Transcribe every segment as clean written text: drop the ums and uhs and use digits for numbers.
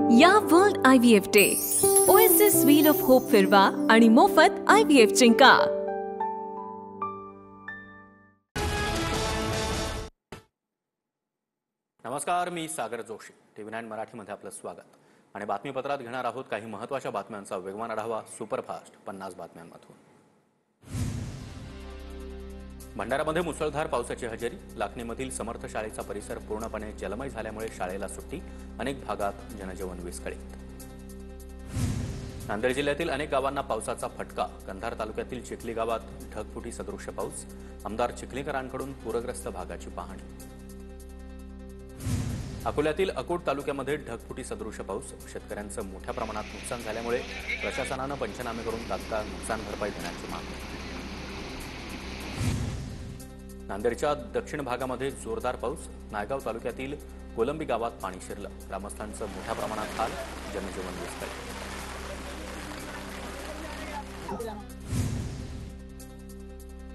या world IVF day OSS wheel of hope फिरवा आणि मोफत IVF जिंका। नमस्कार, मी सागर जोशी। TV9 मराठीमध्ये आपलं स्वागत आणि बातमीपत्रात घेणार आहोत काही महत्त्वाच्या बातम्यांचा वेगवान आढावा सुपरफास्ट 50 बातम्यांमधून। भंडारामध्ये मुसळधार पावसाची हजेरी, लाखनीमधील समर्थ शाळेचा परिसर पूर्णपणे जलमय झाल्यामुळे शाळेला सुट्टी, अनेक भागात जनजीवन विस्कळीत। नांदेड जिल्ह्यातील अनेक गावांना पावसाचा फटका, कंधार तालुक्यातील चिखली गावात ढगफुटी सदृश्य पाऊस, आमदार चिखलीकरांकडून पूरग्रस्त भागाची पाहणी। अकोल्यातील अकोट तालुक्यामध्ये ढगफुटी सदृश्य पाऊस, शेतकऱ्यांचं मोठ्या प्रमाणात नुकसान झाल्यामुळे प्रशासनानं पंचनामे करून तात्काळ नुकसान भरपाई देण्याची मागणी। नांदेडच्या दक्षिण भागामध्ये जोरदार पाऊस, नायगाव तालुक्यातील कोलंबी गावात पाणी शिरलं, ग्रामस्थांचं मोठ्या प्रमाणात हाल, जनजीवन विस्कळीत।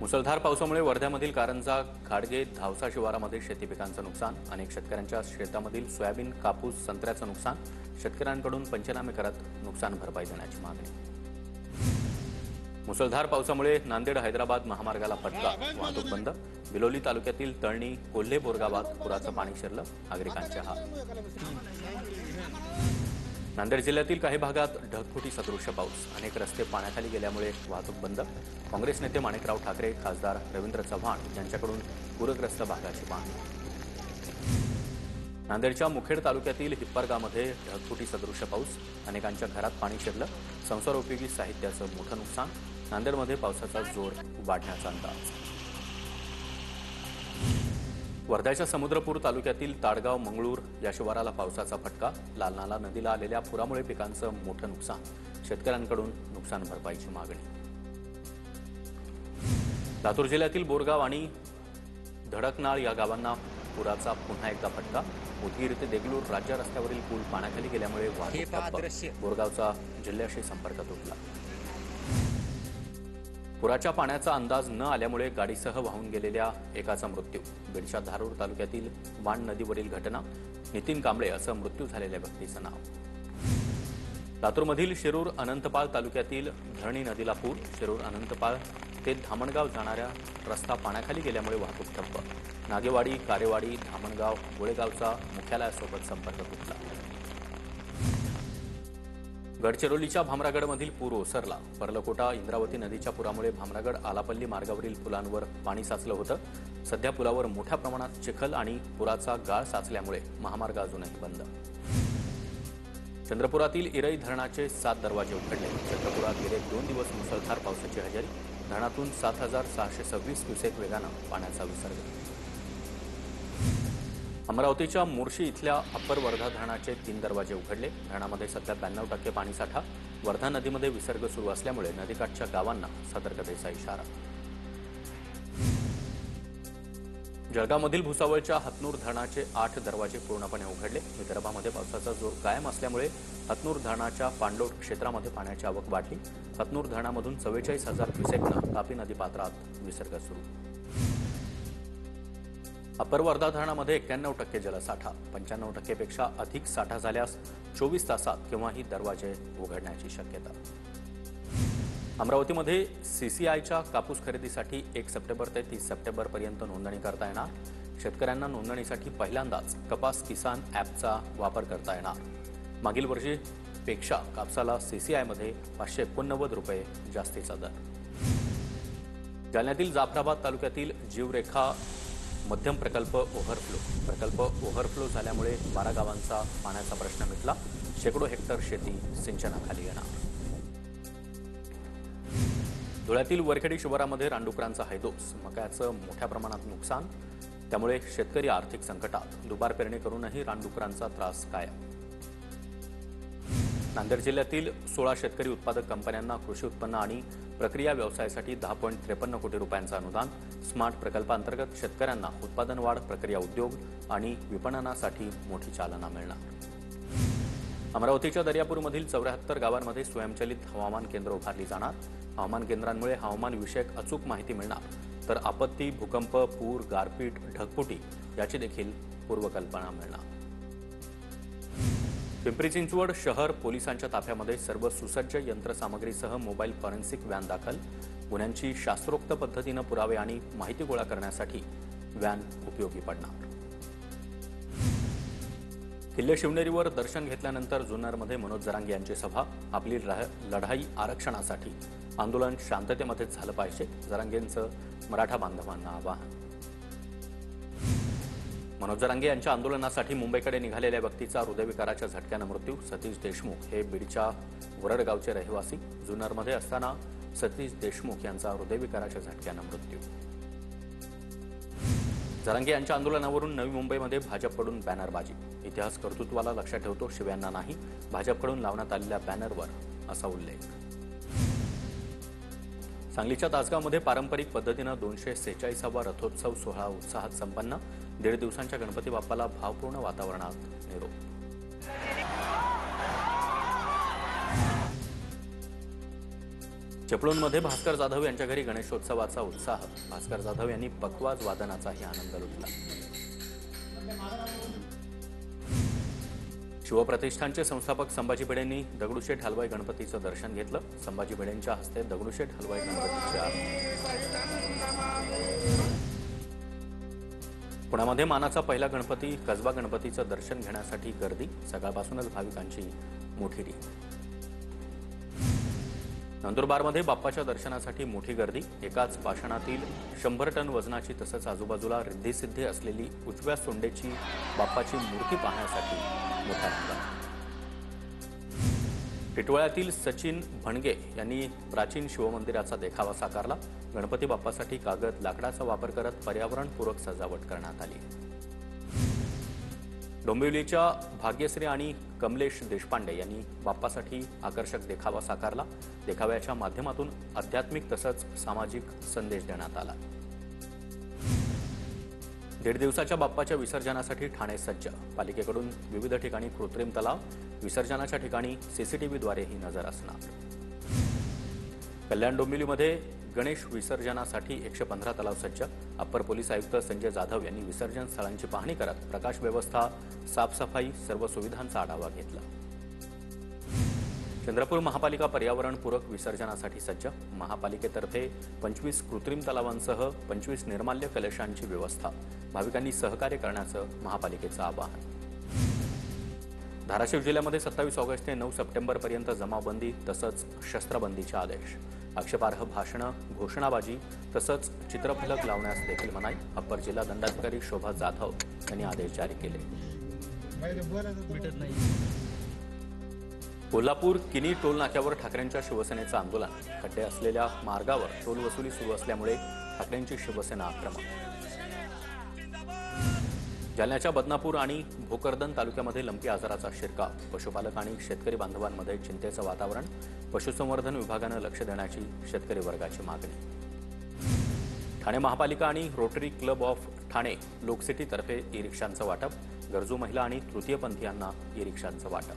मुसळधार पावसामुळे वर्ध्यामधील कारंजा, घाडगे, धावसा शिवारामध्ये शेती पिकांचं नुकसान, अनेक शेतकऱ्यांच्या शेतामधील सोयाबीन, कापूस, संत्र्याचं नुकसान, शेतकऱ्यांकडून पंचनामे करत नुकसान भरपाई देण्याची मागणी। मुसळधार पावसामुळे नांदेड हैदराबाद महामार्गाला फटका, वाहतूक बंद, बिलोली तालुक्यातील तळणी, कोल्हे बोरगावात पुराचं पाणी शिरलं, नागरिकांचे हाल। नांदेड जिल्ह्यातील काही भागात ढगफुटी सदृश्य पाऊस, अनेक रस्ते पाण्याखाली गेल्यामुळे वाहतूक बंद, काँग्रेस नेते माणिकराव ठाकरे, खासदार रवींद्र चव्हाण यांच्याकडून पूरग्रस्त भागाची पाहणी। नांदेडच्या मुखेड तालुक्यातील हिप्परगामध्ये ढगफुटी सदृश्य पाऊस, अनेकांच्या घरात पाणी शिरलं, संसारोपयोगी साहित्याचं मोठं नुकसान, नांदेडमध्ये पावसाचा जोर वाढण्याचा अंदाज। वर्ध्याच्या समुद्रपूर तालुक्यातील ताडगाव, मंगळूर या शिवाराला पावसाचा फटका, लालनाला नदीला आलेल्या पुरामुळे पिकांचं मोठं नुकसान, शेतकऱ्यांकडून नुकसान भरपाईची मागणी। लातूर जिल्ह्यातील बोरगाव आणि धडकनाळ या गावांना पुराचा पुन्हा एकदा फटका, उदगीर ते देगलूर राज्य रस्त्यावरील पूल पाण्याखाली गेल्यामुळे वाहतूक ठप्प, बोरगावचा जिल्ह्याशी संपर्क तुटला। पुराच्या पाण्याचा अंदाज न आल्यामुळे गाडीसह वाहून गेलेल्या एकाचा मृत्यू, बीडच्या धारूर तालुक्यातील वाण नदीवरील घटना, नितीन कांबळे असं मृत्यू झालेल्या व्यक्तीचं नाव। लातूरमधील शिरूर अनंतपाळ तालुक्यातील धरणी नदीला पूर, शिरूर अनंतपाळ ते धामणगाव जाणाऱ्या रस्ता पाण्याखाली गेल्यामुळे वाहतूक ठप्प, नागेवाडी, कारेवाडी, धामणगाव, गोळेगावचा मुख्यालयासोबत संपर्क तुटला। गडचिरोलीच्या भामरागडमधील पूर ओसरला, पर्लकोटा इंद्रावती नदीच्या पुरामुळे भामरागड आलापल्ली मार्गावरील पुलांवर पाणी साचलं होतं, सध्या पुलावर मोठ्या प्रमाणात चिखल आणि पुराचा गाळ साचल्यामुळे महामार्ग अजूनही बंद। चंद्रपुरातील इरई धरणाचे 7 दरवाजे उघडले, चंद्रपुरात गेले 2 दिवस मुसळधार पावसाची हजेरी, धरणातून 7626 क्युसेक वेगानं पाण्याचा विसर्ग। अमरावतीच्या मोर्शी इथल्या अप्पर वर्धा धरणाचे 3 दरवाजे उघडले, धरणामध्ये सध्या 92% पाणीसाठा, वर्धा नदीमध्ये विसर्ग सुरू असल्यामुळे नदीकाठच्या गावांना सतर्कतेचा इशारा। जळगावमधील भुसावळच्या हतनूर धरणाचे 8 दरवाजे पूर्णपणे उघडले, विदर्भामध्ये पावसाचा जोर कायम असल्यामुळे हतनूर धरणाच्या पाणलोट क्षेत्रामध्ये पाण्याची आवक वाढली, हतनूर धरणामधून 44,000 क्युसेकनं तापी नदीपात्रात विसर्ग सुरू। अप्पर वर्धा धरणामध्ये 91% जलसाठा, 95% पेक्षा अधिक साठा झाल्यास 24 तासात केव्हाही दरवाजे उघडण्याची शक्यता। अमरावतीमध्ये CCIच्या कापूस खरेदीसाठी 1 सप्टेंबर ते 30 सप्टेंबरपर्यंत नोंदणी करता येणार, शेतकऱ्यांना नोंदणीसाठी पहिल्यांदाच कपास किसान ॲपचा वापर करता येणार, मागील वर्षीपेक्षा कापसाला CCIमध्ये 589 रुपये जास्तीचा दर। जालन्यातील जाफराबाद तालुक्यातील जीवरेखा मध्यम प्रकल्प ओव्हरफ्लो झाल्यामुळे 12 गावांचा पाण्याचा प्रश्न मिटला, शेकडो हेक्टर शेती सिंचनाखाली येणार। धुळ्यातील वरखेडी शिवारामध्ये रानडुकरांचा हैदोस, मक्याचं मोठ्या प्रमाणात नुकसान, त्यामुळे शेतकरी आर्थिक संकटात, दुबार पेरणी करूनही रानडुकरांचा त्रास कायम। नांदेड जिल्ह्यातील 16 शेतकरी उत्पादक कंपन्यांना कृषी उत्पन्न आणि प्रक्रिया व्यवसायासाठी 10.53 कोटी रुपयांचं अनुदान, स्मार्ट प्रकल्पांतर्गत शेतकऱ्यांना उत्पादन वाढ, प्रक्रिया उद्योग आणि विपणनासाठी मोठी चालना मिळणार। अमरावतीच्या दर्यापूरमधील 74 गावांमध्ये स्वयंचलित हवामान केंद्र उभारली जाणार, हवामान केंद्रांमुळे हवामान विषयक अचूक माहिती मिळणार, तर आपत्ती, भूकंप, पूर, गारपीट, ढगफुटी याची देखील पूर्वकल्पना मिळणार। पिंपरी चिंचवड शहर पोलिसांच्या ताफ्यामध्ये सर्व सुसज्ज यंत्रसामग्रीसह मोबाईल फॉरेन्सिक व्हॅन दाखल. गुन्ह्यांची शास्त्रोक्त पद्धतीनं पुरावे आणि माहिती गोळा करण्यासाठी व्हॅन उपयोगी पडणार. किल्ले शिवनेरीवर दर्शन घेतल्यानंतर जुन्नरमध्ये मनोज जरांगे यांची सभा. आपली लढाई आरक्षणासाठी, आंदोलन शांततेमध्येच झालं पाहिजे, जरांगेंचं मराठा बांधवांना आवाहन. मनोज जरांगे यांच्या आंदोलनासाठी मुंबईकडे निघालेल्या व्यक्तीचा हृदयविकाराच्या झटक्यानं मृत्यू. सतीश देशमुख हे बीडच्या वरडगावचे रहिवासी. जुन्नरमध्ये असताना सतीश देशमुख यांचा हृदयविकाराच्या झटक्यानं मृत्यू. जरांगे यांच्या आंदोलनावरून नवी मुंबईमध्ये भाजपकडून बॅनरबाजी. इतिहास कर्तृत्वाला लक्षात ठेवतो, शिव्यांना नाही. भाजपकडून लावण्यात आलेल्या बॅनरवर असा उल्लेख. सांगलीच्या तासगावमध्ये पारंपरिक पद्धतीनं 246वा रथोत्सव सोहळा उत्साहात संपन्न. 1.5 दिवसांच्या गणपती बाप्पाला भावपूर्ण वातावरणात निरोप. चिपळूणमध्ये भास्कर जाधव यांच्या घरी गणेशोत्सवाचा उत्साह. भास्कर जाधव यांनी पखवाज वादनाचाही आनंद लुटला. शिवप्रतिष्ठानचे संस्थापक संभाजी भिडेंनी दगडूशेठ हलवाई गणपतीचं दर्शन घेतलं. संभाजी भिडेंच्या हस्ते दगडूशेठ हलवाई गणपतीची आरती. पुण्यामध्ये मानाचा पहिला गणपती कसबा गणपतीचं दर्शन घेण्यासाठी गर्दी. सकाळपासूनच भाविकांची मोठी रीत. नंदुरबारमध्ये बाप्पाच्या दर्शनासाठी मोठी गर्दी. एकाच पाषाणातील 100 टन वजनाची तसंच आजूबाजूला रिद्धिसिद्धी असलेली उजव्या सोंडेची बाप्पाची मूर्ती पाहण्यासाठी मोठा रंग. टिटवाळ्यातील सचिन भणगे यांनी प्राचीन शिवमंदिराचा देखावा साकारला. गणपती बाप्पासाठी कागद लाकडाचा वापर करत पर्यावरणपूरक सजावट करण्यात आली. डोंबिवलीच्या भाग्यश्री आणि कमलेश देशपांडे यांनी बाप्पासाठी आकर्षक देखावा साकारला. देखाव्याच्या माध्यमातून आध्यात्मिक तसंच सामाजिक संदेश देण्यात आला. 1.5 दिवसाच्या बाप्पाच्या विसर्जनासाठी ठाणे सज्ज. पालिकेकडून विविध ठिकाणी कृत्रिम तलाव. विसर्जनाच्या ठिकाणी सीसीटीव्हीद्वारेही नजर असणार. कल्याण डोंबिवलीमध्ये गणेश विसर्जनासाठी 115 तलाव सज्ज. अप्पर पोलीस आयुक्त संजय जाधव यांनी विसर्जन स्थळांची पाहणी करत प्रकाश व्यवस्था, साफसफाई, सर्व सुविधांचा आढावा घेतला. चंद्रपूर महापालिका पर्यावरणपूरक विसर्जनासाठी सज्ज. महापालिकेतर्फे 25 कृत्रिम तलावांसह 25 निर्माल्य कलशांची व्यवस्था. भाविकांनी सहकार्य करण्याचं महापालिकेचं आवाहन. धाराशिव जिल्ह्यामध्ये 27 ऑगस्ट ते 9 सप्टेंबरपर्यंत जमावबंदी तसंच शस्त्रबंदीचे आदेश. आक्षेपार्ह भाषणं, घोषणाबाजी तसंच चित्रफलक लावण्यास देखील मनाई. अप्पर जिल्हा दंडाधिकारी शोभा जाधव यांनी आदेश जारी केले. कोल्हापूर किनी टोल नाक्यावर ठाकरेंच्या शिवसेनेचं आंदोलन. खड्डे असलेल्या मार्गावर टोल वसुली सुरू असल्यामुळे ठाकरेंची शिवसेना आक्रमक. जालन्याच्या बदनापूर आणि भोकरदन तालुक्यामध्ये लंपी आजाराचा शिरकाव. पशुपालक आणि शेतकरी बांधवांमध्ये चिंतेचं वातावरण. पशुसंवर्धन विभागानं लक्ष देण्याची शेतकरी वर्गाची मागणी. ठाणे महापालिका आणि रोटरी क्लब ऑफ ठाणे लोकसिटीतर्फे ई रिक्षांचं वाटप. गरजू महिला आणि तृतीयपंथीयांना ई रिक्षांचं वाटप.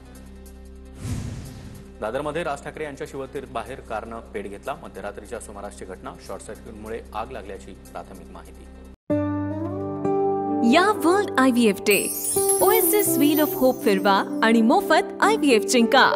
दादरमध्ये राज ठाकरे यांच्या शिवतीर्थ बाहेर कारनं पेट घेतला. मध्यरात्रीच्या सुमारासची घटना. शॉर्ट सर्किटमुळे आग लागल्याची प्राथमिक माहिती. या world IVF day OSS wheel of hope फिरवा आणि मोफत IVF जिंका.